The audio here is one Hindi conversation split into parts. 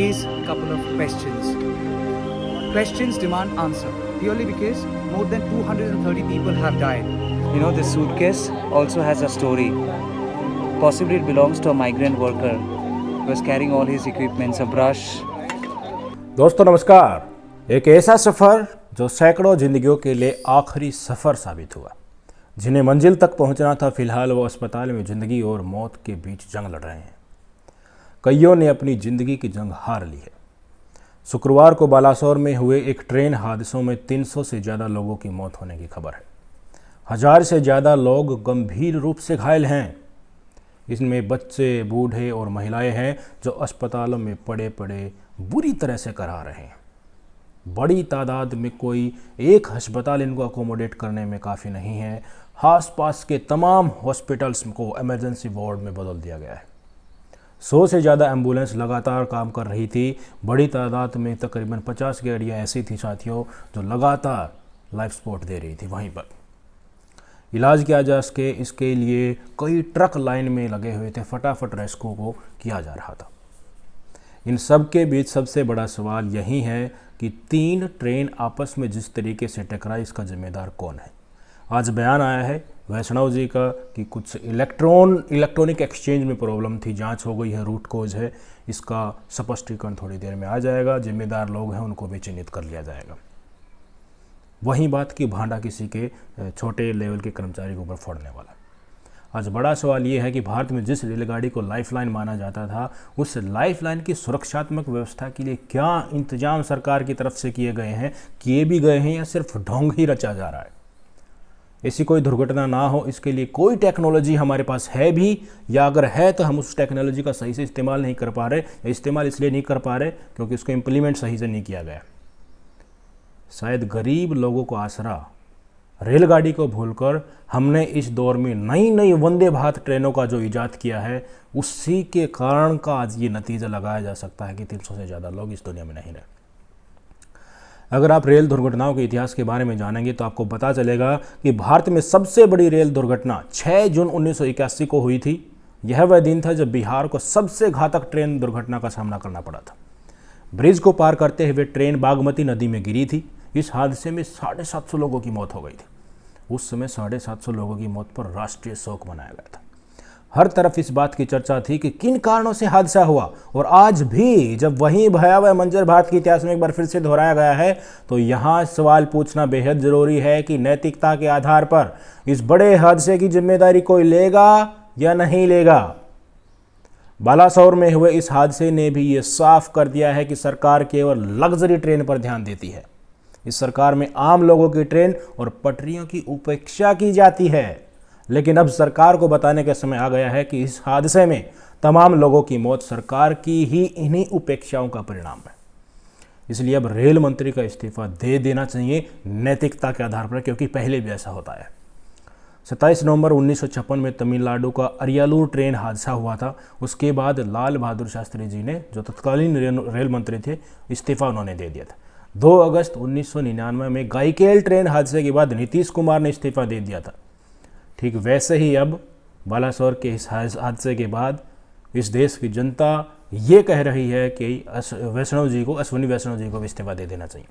raise a couple of questions. Questions demand answer, purely because more than 230 people have died. You know, this suitcase also has a story. Possibly it belongs to a migrant worker who was carrying all his equipments, a brush. दोस्तों नमस्कार। एक ऐसा सफ़र जो सैकड़ों जिंदगियों के लिए आखिरी सफ़र साबित हुआ। जिन्हें मंजिल तक पहुंचना था, फिलहाल वो अस्पताल में ज़िंदगी और मौत के बीच जंग लड़ रहे हैं। कईयों ने अपनी ज़िंदगी की जंग हार ली है। शुक्रवार को बालासोर में हुए एक ट्रेन हादसों में 300 से ज़्यादा लोगों की मौत होने की खबर है। 1000 से ज़्यादा लोग गंभीर रूप से घायल हैं। इसमें बच्चे, बूढ़े और महिलाएं हैं जो अस्पतालों में पड़े पड़े बुरी तरह से करा रहे हैं। बड़ी तादाद में कोई एक अस्पताल इनको अकोमोडेट करने में काफ़ी नहीं है। आसपास के तमाम हॉस्पिटल्स को इमरजेंसी वार्ड में बदल दिया गया है। 100 से ज़्यादा एम्बुलेंस लगातार काम कर रही थी। बड़ी तादाद में तकरीबन 50 गाड़ियाँ ऐसी थी साथियों जो लगातार लाइफ सपोर्ट दे रही थी। वहीं पर इलाज किया जा सके इसके लिए कई ट्रक लाइन में लगे हुए थे। फटाफट रेस्क्यू को किया जा रहा था। इन सब के बीच सबसे बड़ा सवाल यही है कि 3 ट्रेन आपस में जिस तरीके से टकराई, इसका जिम्मेदार कौन है। आज बयान आया है वैष्णव जी का कि कुछ इलेक्ट्रॉनिक एक्सचेंज में प्रॉब्लम थी, जांच हो गई है, रूट कोज है। इसका स्पष्टीकरण थोड़ी देर में आ जाएगा। जिम्मेदार लोग हैं उनको भी चिन्हित कर लिया जाएगा। वही बात कि भांडा किसी के छोटे लेवल के कर्मचारी के ऊपर फोड़ने वाला। आज बड़ा सवाल ये है कि भारत में जिस रेलगाड़ी को लाइफलाइन माना जाता था, उस लाइफलाइन की सुरक्षात्मक व्यवस्था के लिए क्या इंतजाम सरकार की तरफ से किए भी गए हैं या सिर्फ ढोंग ही रचा जा रहा है। ऐसी कोई दुर्घटना ना हो इसके लिए कोई टेक्नोलॉजी हमारे पास है भी, या अगर है तो हम उस टेक्नोलॉजी का सही से इस्तेमाल नहीं कर पा रहे, या इस्तेमाल इसलिए नहीं कर पा रहे क्योंकि उसको इम्प्लीमेंट सही से नहीं किया गया। शायद गरीब लोगों को आसरा रेलगाड़ी को भूलकर हमने इस दौर में नई नई वंदे भारत ट्रेनों का जो इजाद किया है, उसी के कारण का आज ये नतीजा लगाया जा सकता है कि 300 से ज़्यादा लोग इस दुनिया में नहीं रहे। अगर आप रेल दुर्घटनाओं के इतिहास के बारे में जानेंगे तो आपको पता चलेगा कि भारत में सबसे बड़ी रेल दुर्घटना 6 जून 1981 को हुई थी। यह वह दिन था जब बिहार को सबसे घातक ट्रेन दुर्घटना का सामना करना पड़ा था। ब्रिज को पार करते हुए ट्रेन बागमती नदी में गिरी थी। इस हादसे में 750 लोगों की मौत हो गई थी। उस समय 750 लोगों की मौत पर राष्ट्रीय शोक मनाया गया था। हर तरफ इस बात की चर्चा थी कि किन कारणों से हादसा हुआ, और आज भी जब वही भयावह मंजर भारत के इतिहास में एक बार फिर से दोहराया गया है, तो यहाँ सवाल पूछना बेहद ज़रूरी है कि नैतिकता के आधार पर इस बड़े हादसे की जिम्मेदारी कोई लेगा या नहीं लेगा। बालासोर में हुए इस हादसे ने भी ये साफ कर दिया है कि सरकार केवल लग्जरी ट्रेन पर ध्यान देती है। इस सरकार में आम लोगों की ट्रेन और पटरियों की उपेक्षा की जाती है। लेकिन अब सरकार को बताने का समय आ गया है कि इस हादसे में तमाम लोगों की मौत सरकार की ही इन्हीं उपेक्षाओं का परिणाम है। इसलिए अब रेल मंत्री का इस्तीफा दे देना चाहिए नैतिकता के आधार पर, क्योंकि पहले भी ऐसा होता है। 27 नवंबर 1956 में तमिलनाडु का अरियालूर ट्रेन हादसा हुआ था। उसके बाद लाल बहादुर शास्त्री जी ने, जो तत्कालीन रेल मंत्री थे, इस्तीफा उन्होंने दे दिया था। 2 अगस्त 1999 में गाइकेल ट्रेन हादसे के बाद नीतीश कुमार ने इस्तीफा दे दिया था। ठीक वैसे ही अब बालासोर के इस हादसे के बाद इस देश की जनता ये कह रही है कि अश्विनी वैष्णव जी को भी इस्तीफा दे देना चाहिए।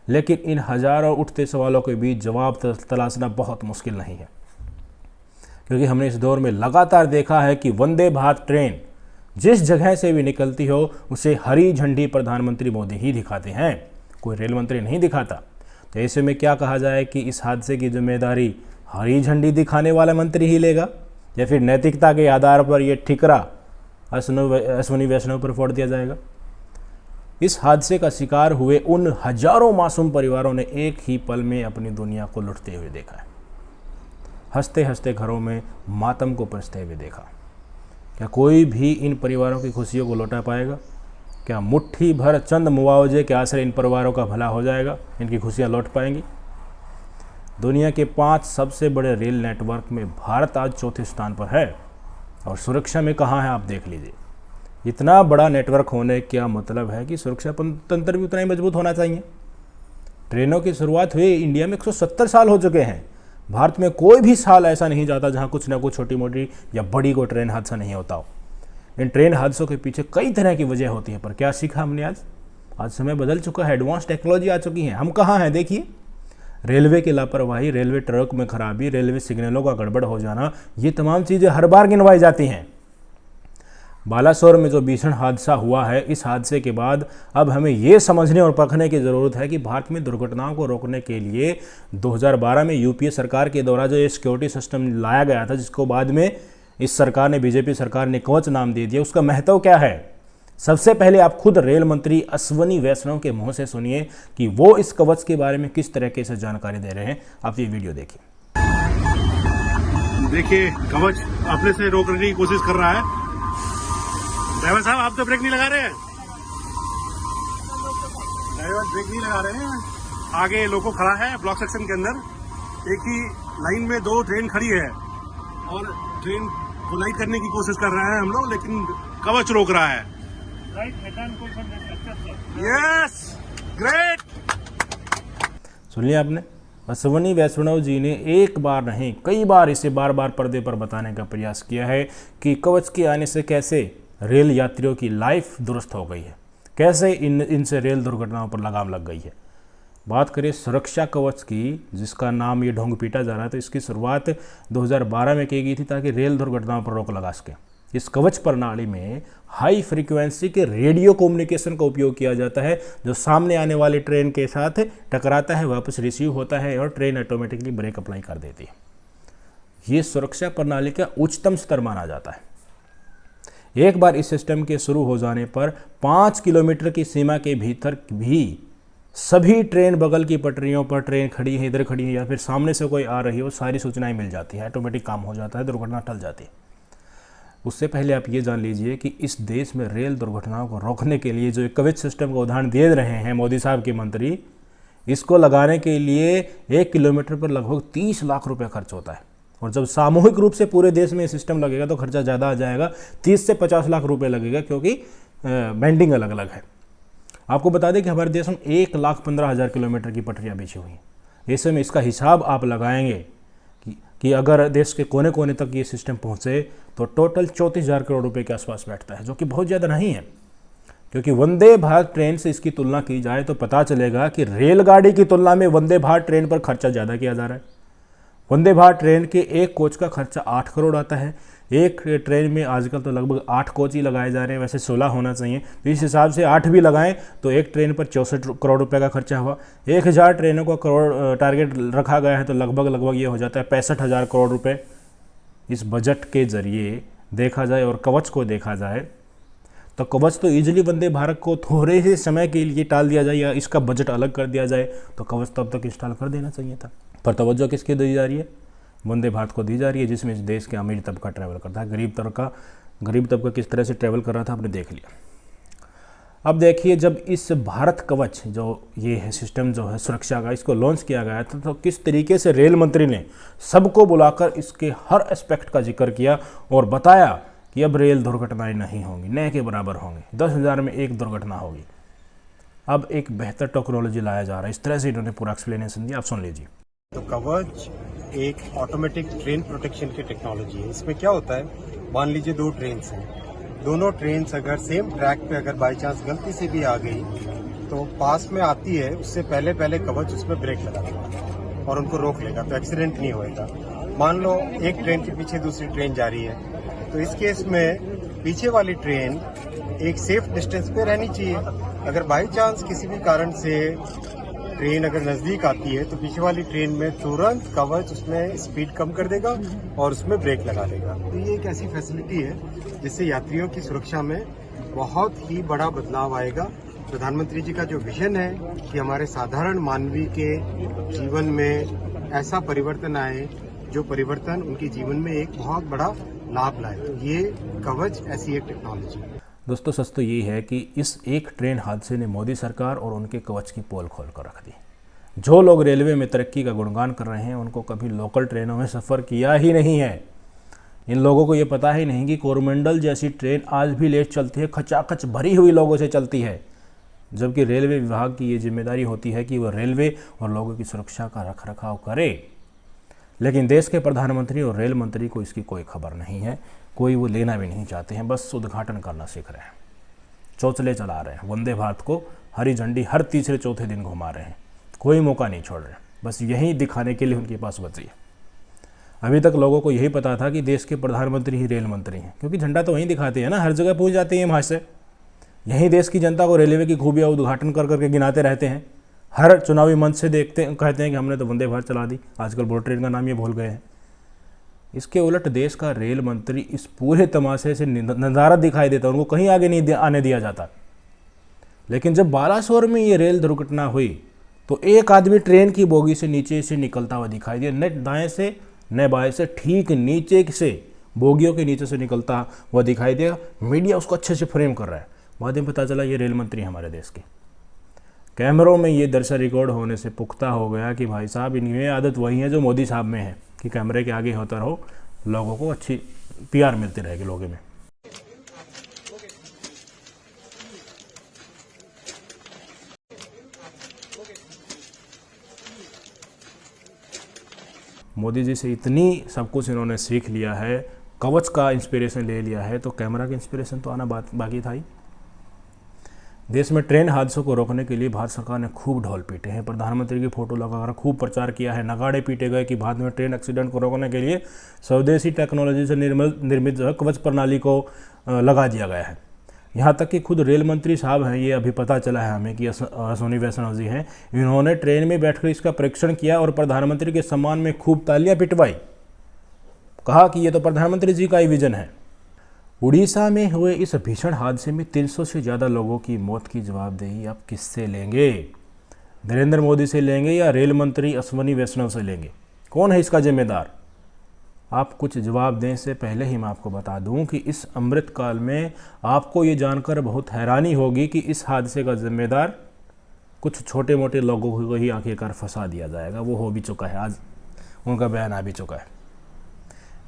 लेकिन इन हजारों उठते सवालों के बीच जवाब तलाशना बहुत मुश्किल नहीं है, क्योंकि हमने इस दौर में लगातार देखा है कि वंदे भारत ट्रेन जिस जगह से भी निकलती हो उसे हरी झंडी प्रधानमंत्री मोदी ही दिखाते हैं, कोई रेल मंत्री नहीं दिखाता। तो ऐसे में क्या कहा जाए कि इस हादसे की जिम्मेदारी हरी झंडी दिखाने वाला मंत्री ही लेगा, या फिर नैतिकता के आधार पर यह ठिकरा अश्विनी वैष्णव पर फोड़ दिया जाएगा। इस हादसे का शिकार हुए उन हजारों मासूम परिवारों ने एक ही पल में अपनी दुनिया को लुटते हुए देखा है। हंसते हंसते घरों में मातम को परसते हुए देखा। क्या कोई भी इन परिवारों की खुशियों को लौटा पाएगा? क्या मुट्ठी भर चंद मुआवजे के आश्रय इन परिवारों का भला हो जाएगा? इनकी खुशियां लौट पाएंगी? दुनिया के 5 सबसे बड़े रेल नेटवर्क में भारत आज चौथे स्थान पर है, और सुरक्षा में कहाँ है आप देख लीजिए। इतना बड़ा नेटवर्क होने का मतलब है कि सुरक्षा तंत्र भी उतना ही मजबूत होना चाहिए। ट्रेनों की शुरुआत हुई इंडिया में 170 साल हो चुके हैं। भारत में कोई भी साल ऐसा नहीं जाता जहां कुछ ना कुछ छोटी मोटी या बड़ी को ट्रेन हादसा नहीं होता हो। इन ट्रेन हादसों के पीछे कई तरह की वजह होती है, पर क्या सीखा हमने आज? आज समय बदल चुका है, एडवांस टेक्नोलॉजी आ चुकी है। हम कहाँ हैं देखिए, रेलवे की लापरवाही, रेलवे ट्रैक में खराबी, रेलवे सिग्नलों का गड़बड़ हो जाना, ये तमाम चीज़ें हर बार गिनवाई जाती हैं। बालासोर में जो भीषण हादसा हुआ है, इस हादसे के बाद अब हमें ये समझने और परखने की ज़रूरत है कि भारत में दुर्घटनाओं को रोकने के लिए 2012 में यूपीए सरकार के द्वारा जो ये सिक्योरिटी सिस्टम लाया गया था, जिसको बाद में इस सरकार ने, बीजेपी सरकार ने कवच नाम दे दिया, उसका महत्व क्या है? सबसे पहले आप खुद रेल मंत्री अश्विनी वैष्णव के मुंह से सुनिए कि वो इस कवच के बारे में किस तरीके से जानकारी दे रहे हैं। आप ये वीडियो देखिए। देखिए, कवच अपने से रोकने की कोशिश कर रहा है। ड्राइवर साहब, आप तो ब्रेक नहीं लगा रहे हैं। ड्राइवर ब्रेक नहीं लगा रहे हैं। आगे लोको खड़ा है ब्लॉक सेक्शन के अंदर, एक ही लाइन में 2 ट्रेन खड़ी है और ट्रेन को लाइट करने की कोशिश कर रहे हैं हम लोग, लेकिन कवच रोक रहा है। Yes, great. सुन लिया आपने? अश्विनी वैष्णव जी ने एक बार नहीं, कई बार इसे बार बार पर्दे पर बताने का प्रयास किया है कि कवच के आने से कैसे रेल यात्रियों की लाइफ दुरुस्त हो गई है, कैसे इनसे रेल दुर्घटनाओं पर लगाम लग गई है। बात करें सुरक्षा कवच की, जिसका नाम ये ढोंग पीटा जा रहा है, तो इसकी शुरुआत 2012 में की गई थी ताकि रेल दुर्घटनाओं पर रोक लगा सके। इस कवच प्रणाली में हाई फ्रीक्वेंसी के रेडियो कम्युनिकेशन का उपयोग किया जाता है, जो सामने आने वाली ट्रेन के साथ टकराता है, वापस रिसीव होता है और ट्रेन ऑटोमेटिकली ब्रेक अप्लाई कर देती है। ये सुरक्षा प्रणाली का उच्चतम स्तर माना जाता है। एक बार इस सिस्टम के शुरू हो जाने पर 5 किलोमीटर की सीमा के भीतर भी सभी ट्रेन, बगल की पटरियों पर ट्रेन खड़ी है, इधर खड़ी है या फिर सामने से कोई आ रही है, वो सारी सूचनाएं मिल जाती है, ऑटोमेटिक काम हो जाता है, दुर्घटना टल जाती है। उससे पहले आप ये जान लीजिए कि इस देश में रेल दुर्घटनाओं को रोकने के लिए जो एक कवच सिस्टम का उदाहरण दे रहे हैं मोदी साहब के मंत्री, इसको लगाने के लिए 1 किलोमीटर पर लगभग 30 लाख रुपए खर्च होता है। और जब सामूहिक रूप से पूरे देश में सिस्टम लगेगा तो खर्चा ज़्यादा आ जाएगा, 30 से 50 लाख रुपए लगेगा, क्योंकि बैंडिंग अलग अलग है। आपको बता दें कि हमारे देश में 1,15,000 किलोमीटर की पटरियाँ बिछी हुई हैं। ऐसे में इसका हिसाब आप लगाएंगे कि अगर देश के कोने कोने तक ये सिस्टम पहुँचे तो टोटल 34,000 करोड़ रुपए के आसपास बैठता है, जो कि बहुत ज़्यादा नहीं है। क्योंकि वंदे भारत ट्रेन से इसकी तुलना की जाए तो पता चलेगा कि रेलगाड़ी की तुलना में वंदे भारत ट्रेन पर खर्चा ज़्यादा किया जा रहा है। वंदे भारत ट्रेन के एक कोच का खर्चा 8 करोड़ आता है। एक ट्रेन में आजकल तो लगभग 8 कोच ही लगाए जा रहे हैं, वैसे 16 होना चाहिए, तो इस हिसाब से 8 भी लगाएं तो एक ट्रेन पर 64 करोड़ रुपए का खर्चा हुआ। 1000 ट्रेनों का करोड़ टारगेट रखा गया है, तो लगभग ये हो जाता है 65,000 करोड़ रुपए। इस बजट के जरिए देखा जाए और कवच को देखा जाए तो कवच तो ईजिली वंदे भारत को थोड़े से समय के लिए टाल दिया जाए या इसका बजट अलग कर दिया जाए तो कवच तब तक इंस्टॉल कर देना चाहिए था। पर तवज्जो किसकी दी जा रही है? वंदे भारत को दी जा रही है, जिसमें इस देश के अमीर तबका ट्रैवल करता है। गरीब तबका किस तरह से ट्रैवल कर रहा था आपने देख लिया। अब देखिए, जब इस भारत कवच जो ये है सिस्टम जो है सुरक्षा का, इसको लॉन्च किया गया था तो किस तरीके से रेल मंत्री ने सबको बुलाकर इसके हर एस्पेक्ट का जिक्र किया और बताया कि अब रेल दुर्घटनाएं नहीं होंगी, न के बराबर होंगी, 10,000 में एक दुर्घटना होगी। अब एक बेहतर टेक्नोलॉजी लाया जा रहा है, इस तरह से इन्होंने पूरा एक्सप्लेनेशन दिया, आप सुन लीजिए। तो कवच एक ऑटोमेटिक ट्रेन प्रोटेक्शन की टेक्नोलॉजी है। इसमें क्या होता है, मान लीजिए 2 ट्रेन्स हैं, दोनों ट्रेन्स अगर सेम ट्रैक पे अगर बाई चांस गलती से भी आ गई तो पास में आती है, उससे पहले कवच उसमें ब्रेक लगा देगा और उनको रोक लेगा, तो एक्सीडेंट नहीं होएगा। मान लो एक ट्रेन के पीछे दूसरी ट्रेन जा रही है, तो इस केस में पीछे वाली ट्रेन एक सेफ डिस्टेंस पे रहनी चाहिए। अगर बाई चांस किसी भी कारण से ट्रेन अगर नजदीक आती है तो पीछे वाली ट्रेन में तुरंत कवच उसमें स्पीड कम कर देगा और उसमें ब्रेक लगा देगा। तो ये एक ऐसी फैसिलिटी है जिससे यात्रियों की सुरक्षा में बहुत ही बड़ा बदलाव आएगा। प्रधानमंत्री जी का जो विजन है कि हमारे साधारण मानवी के जीवन में ऐसा परिवर्तन आए जो परिवर्तन उनके जीवन में एक बहुत बड़ा लाभ लाए, तो ये कवच ऐसी एक टेक्नोलॉजी है। दोस्तों, सच तो ये है कि इस एक ट्रेन हादसे ने मोदी सरकार और उनके कवच की पोल खोल कर रख दी। जो लोग रेलवे में तरक्की का गुणगान कर रहे हैं उनको कभी लोकल ट्रेनों में सफ़र किया ही नहीं है। इन लोगों को ये पता ही नहीं कि कोरोमंडल जैसी ट्रेन आज भी लेट चलती है, खचाखच भरी हुई लोगों से चलती है, जबकि रेलवे विभाग की ये जिम्मेदारी होती है कि वह रेलवे और लोगों की सुरक्षा का रख रखाव करे। लेकिन देश के प्रधानमंत्री और रेल मंत्री को इसकी कोई खबर नहीं है। कोई वो लेना भी नहीं चाहते हैं, बस उद्घाटन करना सीख रहे हैं, चौचले चला रहे हैं। वंदे भारत को हरी झंडी हर तीसरे चौथे दिन घुमा रहे हैं, कोई मौका नहीं छोड़ रहे, बस यही दिखाने के लिए उनके पास बची है। अभी तक लोगों को यही पता था कि देश के प्रधानमंत्री ही रेल मंत्री हैं, क्योंकि झंडा तो वहीं दिखाते हैं ना, हर जगह पूछ जाते हैं वहाँ से। यहीं देश की जनता को रेलवे की खूबियाँ उद्घाटन कर करके गिनाते रहते हैं, हर चुनावी मंच से कहते हैं कि हमने तो वंदे भारत चला दी, आजकल बुलेट ट्रेन का नाम ये भूल गए हैं। इसके उलट देश का रेल मंत्री इस पूरे तमाशे से नज़ारा दिखाई देता, उनको कहीं आगे नहीं आने दिया जाता। लेकिन जब बालासोर में ये रेल दुर्घटना हुई तो एक आदमी ट्रेन की बोगी से नीचे से निकलता हुआ दिखाई दिया, न दाएं से न बाएं से, ठीक नीचे से, बोगियों के नीचे से निकलता हुआ दिखाई दिया। मीडिया उसको अच्छे से फ्रेम कर रहा है, बाद में पता चला ये रेल मंत्री हमारे देश के। कैमरों में ये दृश्य रिकॉर्ड होने से पुख्ता हो गया कि भाई साहब इनमें आदत वही है जो मोदी साहब में है, कि कैमरे के आगे होता रहो, लोगों को अच्छी PR मिलती रहेगी लोगों में। मोदी जी से इतनी सब कुछ इन्होंने सीख लिया है, कवच का इंस्पिरेशन ले लिया है, तो कैमरा का इंस्पिरेशन तो आना बाकी था ही। देश में ट्रेन हादसों को रोकने के लिए भारत सरकार ने खूब ढोल पीटे हैं, प्रधानमंत्री की फोटो लगाकर खूब प्रचार किया है, नगाड़े पीटे गए कि भारत में ट्रेन एक्सीडेंट को रोकने के लिए स्वदेशी टेक्नोलॉजी से निर्मित जो है कवच प्रणाली को लगा दिया गया है। यहाँ तक कि खुद रेल मंत्री साहब हैं, ये अभी पता चला है हमें कि अश्विनी वैष्णव जी हैं, इन्होंने ट्रेन में बैठकर इसका परीक्षण किया और प्रधानमंत्री के सम्मान में खूब तालियां पिटवाई, कहा कि ये तो प्रधानमंत्री जी का ही विजन है। उड़ीसा में हुए इस भीषण हादसे में 300 से ज़्यादा लोगों की मौत की जवाबदेही आप किससे लेंगे? नरेंद्र मोदी से लेंगे या रेल मंत्री अश्विनी वैष्णव से लेंगे? कौन है इसका जिम्मेदार? आप कुछ जवाब दें से पहले ही मैं आपको बता दूं कि इस अमृतकाल में आपको ये जानकर बहुत हैरानी होगी कि इस हादसे का जिम्मेदार कुछ छोटे मोटे लोगों को ही आखिरकार फंसा दिया जाएगा। वो हो भी चुका है, आज उनका बयान आ भी चुका है।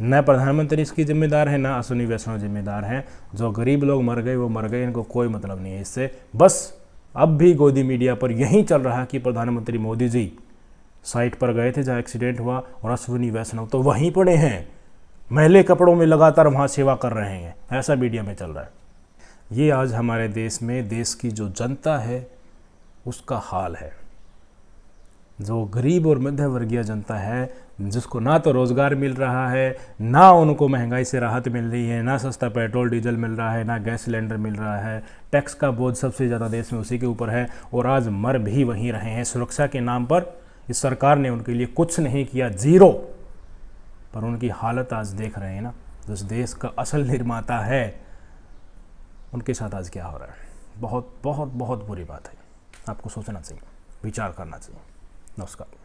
न प्रधानमंत्री इसकी जिम्मेदार है, ना अश्विनी वैष्णव जिम्मेदार हैं। जो गरीब लोग मर गए वो मर गए, इनको कोई मतलब नहीं है इससे। बस अब भी गोदी मीडिया पर यही चल रहा है कि प्रधानमंत्री मोदी जी साइट पर गए थे जहाँ एक्सीडेंट हुआ और अश्विनी वैष्णव तो वहीं पड़े हैं, मैले कपड़ों में लगातार वहाँ सेवा कर रहे हैं, ऐसा मीडिया में चल रहा है। ये आज हमारे देश में देश की जो जनता है उसका हाल है। जो गरीब और मध्य वर्गीय जनता है, जिसको ना तो रोज़गार मिल रहा है, ना उनको महंगाई से राहत मिल रही है, ना सस्ता पेट्रोल डीजल मिल रहा है, ना गैस सिलेंडर मिल रहा है, टैक्स का बोझ सबसे ज़्यादा देश में उसी के ऊपर है और आज मर भी वहीं रहे हैं। सुरक्षा के नाम पर इस सरकार ने उनके लिए कुछ नहीं किया, जीरो। पर उनकी हालत आज देख रहे हैं ना, जिस देश का असल निर्माता है उनके साथ आज क्या हो रहा है। बहुत बहुत बहुत बुरी बात है। आपको सोचना चाहिए, विचार करना चाहिए। नमस्कार।